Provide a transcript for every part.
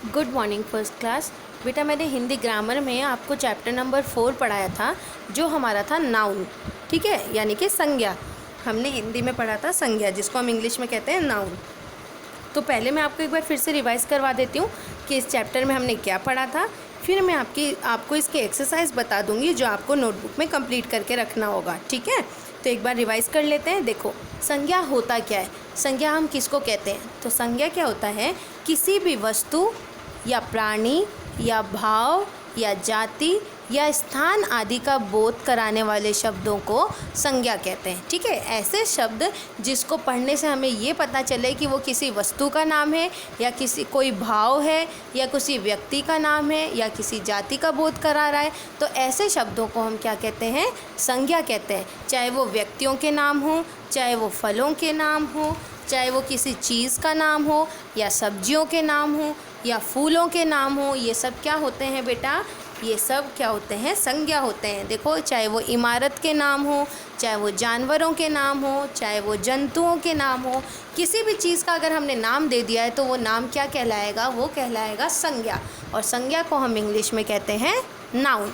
Good morning first class. बेटा मैंने Hindi grammar में आपको चैप्टर नंबर 4 पढ़ाया था, जो हमारा था नाउन। ठीक है, यानी कि संज्ञा। हमने हिंदी में पढ़ा था संज्ञा, जिसको हम इंग्लिश में कहते हैं नाउन। तो पहले मैं आपको एक बार फिर से रिवाइज़ करवा देती हूँ कि इस चैप्टर में हमने क्या पढ़ा था। फिर मैं आपको इसकी एक्सरसाइज बता दूँगी, जो आपको नोटबुक में कंप्लीट करके रखना होगा। ठीक है, तो एक बार रिवाइज़ कर लेते हैं। देखो, संज्ञा होता क्या है, संज्ञा हम किसको कहते हैं? तो संज्ञा क्या होता है? किसी भी वस्तु या प्राणी या भाव या जाति या स्थान आदि का बोध कराने वाले शब्दों को संज्ञा कहते हैं। ठीक है, ऐसे शब्द जिसको पढ़ने से हमें ये पता चले कि वो किसी वस्तु का नाम है, या कोई भाव है, या किसी व्यक्ति का नाम है, या किसी जाति का बोध करा रहा है, तो ऐसे शब्दों को हम क्या कहते हैं? संज्ञा कहते हैं। चाहे वो व्यक्तियों के नाम हो, चाहे वो फलों के नाम हो, चाहे वो किसी चीज़ का नाम हो, या सब्जियों के नाम हो, या फूलों के नाम हो, ये सब क्या होते हैं बेटा? ये सब क्या होते हैं? संज्ञा होते हैं। देखो, चाहे वो इमारत के नाम हो, चाहे वो जानवरों के नाम हो, चाहे वो जंतुओं के नाम हो, किसी भी चीज़ का अगर हमने नाम दे दिया है तो वो नाम क्या कहलाएगा? वो कहलाएगा संज्ञा। और संज्ञा को हम इंग्लिश में कहते हैं नाउन।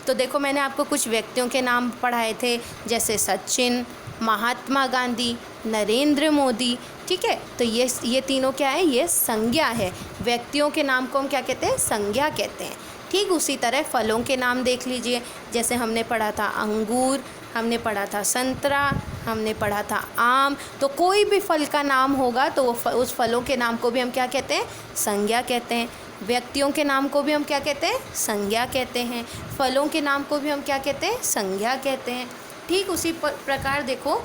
तो देखो, मैंने आपको कुछ व्यक्तियों के नाम पढ़ाए थे, जैसे सचिन, महात्मा गांधी, नरेंद्र मोदी। ठीक है, तो ये तीनों क्या है? ये संज्ञा है। व्यक्तियों के नाम को हम क्या कहते हैं? संज्ञा कहते हैं। ठीक उसी तरह फलों के नाम देख लीजिए, जैसे हमने पढ़ा था अंगूर, हमने पढ़ा था संतरा, हमने पढ़ा था आम। तो कोई भी फल का नाम होगा तो उस फलों के नाम को भी हम क्या कहते हैं? संज्ञा कहते हैं। व्यक्तियों के नाम को भी हम क्या कहते हैं? संज्ञा कहते हैं। फलों के नाम को भी हम क्या कहते हैं? संज्ञा कहते हैं। ठीक उसी प्रकार देखो,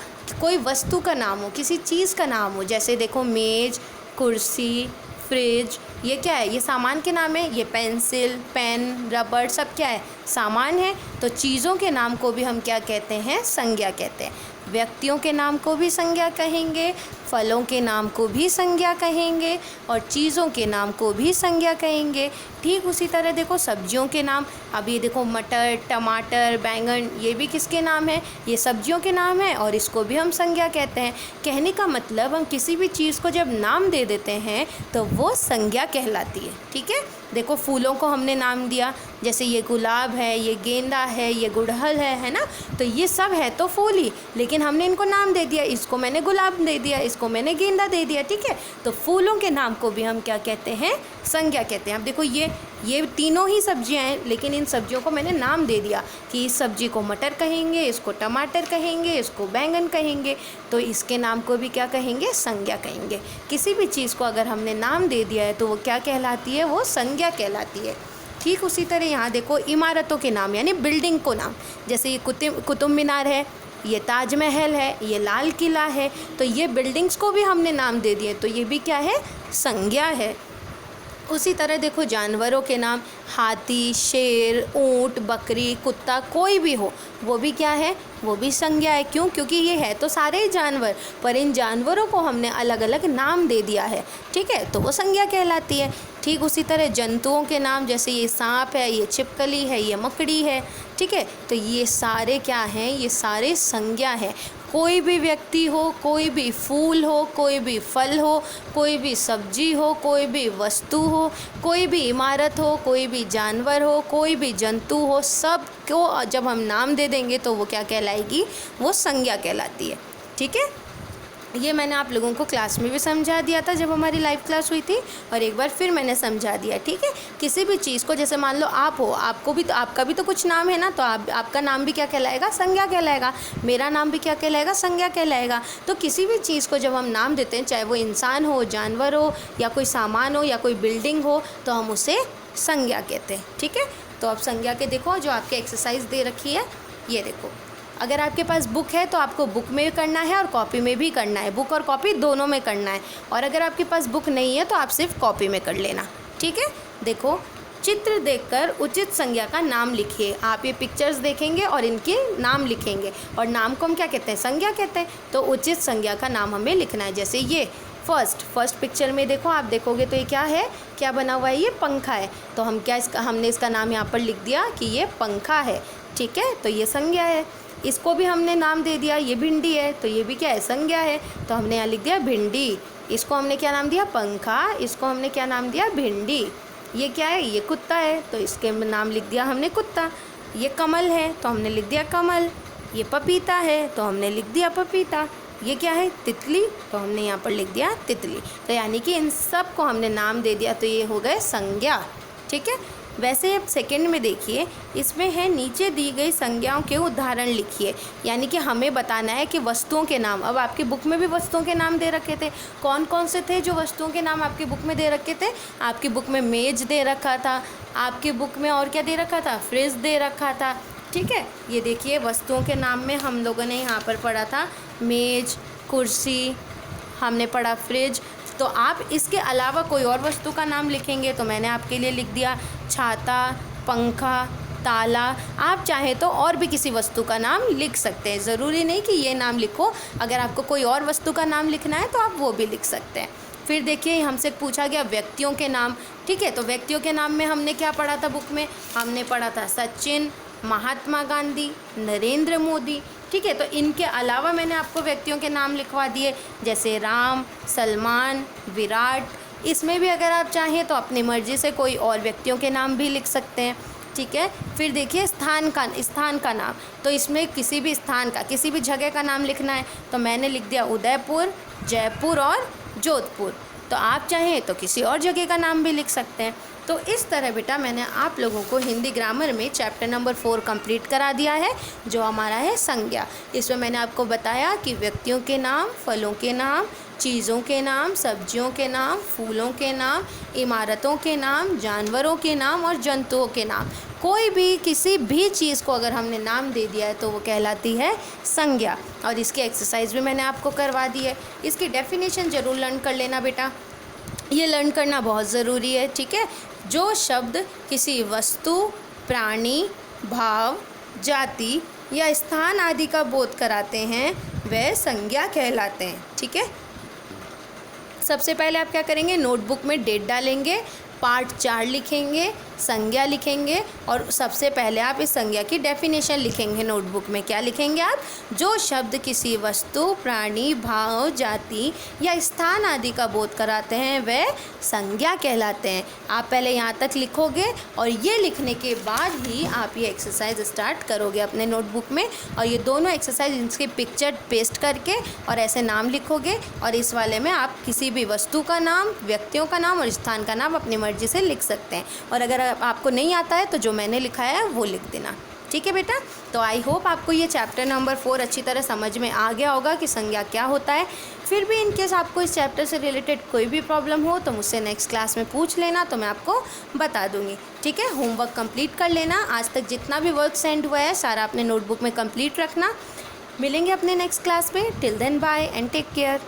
कोई वस्तु का नाम हो, किसी चीज़ का नाम हो, जैसे देखो मेज़, कुर्सी, फ्रिज, ये क्या है? ये सामान के नाम है। ये पेंसिल, पेन, रबड़, सब क्या है? सामान है। तो चीज़ों के नाम को भी हम क्या कहते हैं? संज्ञा कहते हैं। व्यक्तियों के नाम को भी संज्ञा कहेंगे, फलों के नाम को भी संज्ञा कहेंगे, और चीज़ों के नाम को भी संज्ञा कहेंगे। ठीक उसी तरह देखो, सब्जियों के नाम, अब ये देखो मटर, टमाटर, बैंगन, ये भी किसके नाम है? ये सब्जियों के नाम है, और इसको भी हम संज्ञा कहते हैं। कहने का मतलब, हम किसी भी चीज़ को जब नाम दे देते हैं तो वो संज्ञा कहलाती है। ठीक है, देखो फूलों को हमने नाम दिया, जैसे ये गुलाब है, ये गेंदा है, ये गुड़हल है ना? तो ये सब है तो फूल ही, लेकिन हमने इनको नाम दे दिया। इसको मैंने गुलाब दे दिया, इसको मैंने गेंदा दे दिया। ठीक है, तो फूलों के नाम को भी हम क्या कहते हैं? संज्ञा कहते हैं। अब देखो, ये तीनों ही सब्जियां हैं, लेकिन इन सब्जियों को मैंने नाम दे दिया कि इस सब्जी को मटर कहेंगे, इसको टमाटर कहेंगे, इसको बैंगन कहेंगे। तो इसके नाम को भी क्या कहेंगे? संज्ञा कहेंगे। किसी भी चीज़ को अगर हमने नाम दे दिया है तो वो क्या कहलाती है? वो संज्ञा कहलाती है। ठीक उसी तरह यहाँ देखो, इमारतों के नाम, यानी बिल्डिंग को नाम, जैसे ये कुतुब मीनार है, ये ताजमहल है, ये लाल किला है। तो ये बिल्डिंग्स को भी हमने नाम दे दिए, तो ये भी क्या है? संज्ञा है। उसी तरह देखो, जानवरों के नाम, हाथी, शेर, ऊँट, बकरी, कुत्ता, कोई भी हो, वो भी क्या है? वो भी संज्ञा है। क्यों? क्योंकि ये है तो सारे ही जानवर, पर इन जानवरों को हमने अलग अलग नाम दे दिया है। ठीक है, तो वो संज्ञा कहलाती है। ठीक उसी तरह जंतुओं के नाम, जैसे ये सांप है, ये छिपकली है, ये मकड़ी है। ठीक है, तो ये सारे क्या हैं? ये सारे संज्ञा हैं। कोई भी व्यक्ति हो, कोई भी फूल हो, कोई भी फल हो, कोई भी सब्जी हो, कोई भी वस्तु हो, कोई भी इमारत हो, कोई भी जानवर हो, कोई भी जंतु हो, सब को जब हम नाम दे देंगे तो वो क्या कहलाएगी? वो संज्ञा कहलाती है। ठीक है, ये मैंने आप लोगों को क्लास में भी समझा दिया था जब हमारी लाइव क्लास हुई थी, और एक बार फिर मैंने समझा दिया। ठीक है, किसी भी चीज़ को, जैसे मान लो आप हो, आपका भी तो कुछ नाम है ना, तो आपका नाम भी क्या कहलाएगा? संज्ञा कहलाएगा। मेरा नाम भी क्या कहलाएगा? संज्ञा कहलाएगा। तो किसी भी चीज़ को जब हम नाम देते हैं, चाहे वो इंसान हो, जानवर हो, या कोई सामान हो, या कोई बिल्डिंग हो, तो हम उसे संज्ञा कहते हैं। ठीक है, तो अब संज्ञा के देखो, जो आपके एक्सरसाइज दे रखी है, ये देखो। अगर आपके पास बुक है तो आपको बुक में करना है और कॉपी में भी करना है, बुक और कॉपी दोनों में करना है। और अगर आपके पास बुक नहीं है तो आप सिर्फ कॉपी में कर लेना। ठीक है, देखो, चित्र देखकर उचित संज्ञा का नाम लिखिए। आप ये पिक्चर्स देखेंगे और इनके नाम लिखेंगे, और नाम को हम क्या कहते हैं? संज्ञा कहते हैं। तो उचित संज्ञा का नाम हमें लिखना है। जैसे ये फर्स्ट पिक्चर में देखो, आप देखोगे तो ये क्या है? क्या बना हुआ है? ये पंखा है। तो हमने इसका नाम यहाँ पर लिख दिया कि ये पंखा है। ठीक है, तो ये संज्ञा है। इसको भी हमने नाम दे दिया, ये भिंडी है, तो ये भी क्या है? संज्ञा है। तो हमने यहाँ लिख दिया भिंडी। इसको हमने क्या नाम दिया? पंखा। इसको हमने क्या नाम दिया? भिंडी। ये क्या है, ये कुत्ता है तो इसके नाम लिख दिया हमने कुत्ता। ये कमल है तो हमने लिख दिया कमल। ये पपीता है तो हमने लिख दिया पपीता। ये क्या है, तितली, तो हमने यहाँ पर लिख दिया तितली। तो यानी कि इन सब को हमने नाम दे दिया, तो ये हो गए संज्ञा। ठीक है। वैसे अब सेकंड में देखिए, इसमें है नीचे दी गई संज्ञाओं के उदाहरण लिखिए। यानी कि हमें बताना है कि वस्तुओं के नाम, अब आपकी बुक में भी वस्तुओं के नाम दे रखे थे, कौन कौन से थे जो वस्तुओं के नाम आपकी बुक में दे रखे थे। आपकी बुक में मेज दे रखा था, आपकी बुक में और क्या दे रखा था, फ्रिज दे रखा था। ठीक है, ये देखिए वस्तुओं के नाम में हम लोगों ने यहाँ पर पढ़ा था मेज, कुर्सी, हमने पढ़ा फ्रिज। तो आप इसके अलावा कोई और वस्तु का नाम लिखेंगे तो मैंने आपके लिए लिख दिया छाता, पंखा, ताला। आप चाहें तो और भी किसी वस्तु का नाम लिख सकते हैं, ज़रूरी नहीं कि ये नाम लिखो। अगर आपको कोई और वस्तु का नाम लिखना है तो आप वो भी लिख सकते हैं। फिर देखिए हमसे पूछा गया व्यक्तियों के नाम। ठीक है, तो व्यक्तियों के नाम में हमने क्या पढ़ा था बुक में, हमने पढ़ा था सचिन, महात्मा गांधी, नरेंद्र मोदी। ठीक है, तो इनके अलावा मैंने आपको व्यक्तियों के नाम लिखवा दिए, जैसे राम, सलमान, विराट। इसमें भी अगर आप चाहें तो अपनी मर्ज़ी से कोई और व्यक्तियों के नाम भी लिख सकते हैं। ठीक है, फिर देखिए स्थान का नाम, तो इसमें किसी भी स्थान का, किसी भी जगह का नाम लिखना है तो मैंने लिख दिया उदयपुर, जयपुर और जोधपुर। तो आप चाहें तो किसी और जगह का नाम भी लिख सकते हैं। तो इस तरह बेटा मैंने आप लोगों को हिंदी ग्रामर में चैप्टर नंबर 4 कंप्लीट करा दिया है, जो हमारा है संज्ञा। इसमें मैंने आपको बताया कि व्यक्तियों के नाम, फलों के नाम, चीज़ों के नाम, सब्जियों के नाम, फूलों के नाम, इमारतों के नाम, जानवरों के नाम और जंतुओं के नाम। कोई भी किसी भी चीज़ को अगर हमने नाम दे दिया है तो वो कहलाती है संज्ञा। और इसकी एक्सरसाइज भी मैंने आपको करवा दी है। इसकी डेफिनेशन ज़रूर लर्न कर लेना बेटा, ये लर्न करना बहुत ज़रूरी है। ठीक है, जो शब्द किसी वस्तु, प्राणी, भाव, जाति या स्थान आदि का बोध कराते हैं वह संज्ञा कहलाते हैं। ठीक है, सबसे पहले आप क्या करेंगे, नोटबुक में डेट डालेंगे, पार्ट 4 लिखेंगे, संज्ञा लिखेंगे और सबसे पहले आप इस संज्ञा की डेफिनेशन लिखेंगे। नोटबुक में क्या लिखेंगे आप, जो शब्द किसी वस्तु, प्राणी, भाव, जाति या स्थान आदि का बोध कराते हैं वह संज्ञा कहलाते हैं। आप पहले यहाँ तक लिखोगे और ये लिखने के बाद ही आप ये एक्सरसाइज स्टार्ट करोगे अपने नोटबुक में। और ये दोनों एक्सरसाइज इसकी पिक्चर पेस्ट करके और ऐसे नाम लिखोगे और इस वाले में आप किसी भी वस्तु का नाम, व्यक्तियों का नाम और स्थान का नाम अपनी मर्जी से लिख सकते हैं। और अगर आपको नहीं आता है तो जो मैंने लिखा है वो लिख देना। ठीक है बेटा, तो आई होप आपको ये चैप्टर नंबर 4 अच्छी तरह समझ में आ गया होगा कि संज्ञा क्या होता है। फिर भी इनकेस आपको इस चैप्टर से रिलेटेड कोई भी प्रॉब्लम हो तो मुझसे नेक्स्ट क्लास में पूछ लेना, तो मैं आपको बता दूंगी। ठीक है, होमवर्क कंप्लीट कर लेना। आज तक जितना भी वर्क सेंड हुआ है सारा अपने नोटबुक में कंप्लीट रखना। मिलेंगे अपने नेक्स्ट क्लास में। Till then bye and take care.